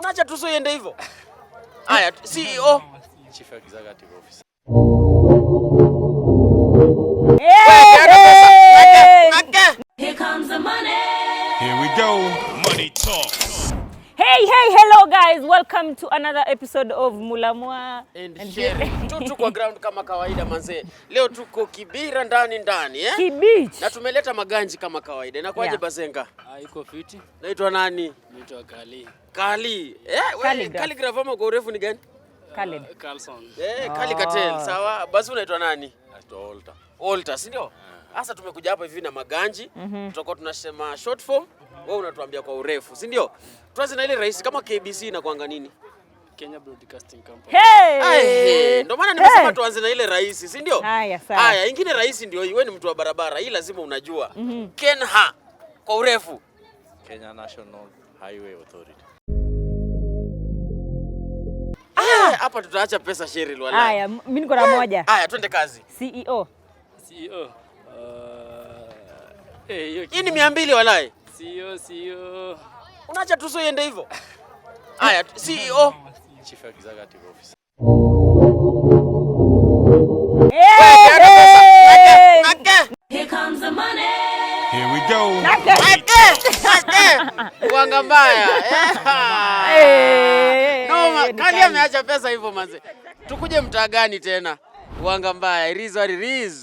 Unaacha tu iende hivyo. Haya, CEO, Chief Executive Officer. Here comes the money. Here we go. Money talk. Hey, hello guys. Welcome to another episode of Mulamwa and Sherry. Tuko kwa ground kama kawaida manze. Leo tuko Kibira ndani eh? Kibich. Na tumeleta maganji kama kawaida. Inakuaje Bazenga? Iko fiti. Naitwa nani? Naitwa Kali. Kali. Wewe Calligraph ama kwa urefu ni gani? Carlson. Kali Katel. Sawa. Basi unaitwa nani? Naitwa Olta. Olta, si ndio? Sasa tumekuja hapa hivi na maganji. Tutakuwa tunasema short form. Wewe unatuambia kwa urefu, si ndio? Tuanze na ile rahisi kama KBC inakuanga nini? Kenya Broadcasting Company. Ndio maana nimesema tuanze na ile rahisi, si ndio? Haya, sawa. Haya, ingine rahisi ndio wewe ni mtu wa barabara. Hii lazima unajua. KENHA kwa urefu. Kenya National Highway Authority. Hapa tutaacha pesa Sherry wala. Haya, mimi niko na moja. Haya, twende kazi. CEO. Hii ni 200 walai. CEO. Unaacha tu iende hivyo. Haya, CEO, Chief Executive Officer. Here comes the money. Here we go. Wanga mbaya. Kali ameacha pesa hivyo manze. Tukuje mtaa gani tena? Wanga mbaya. It is what it is.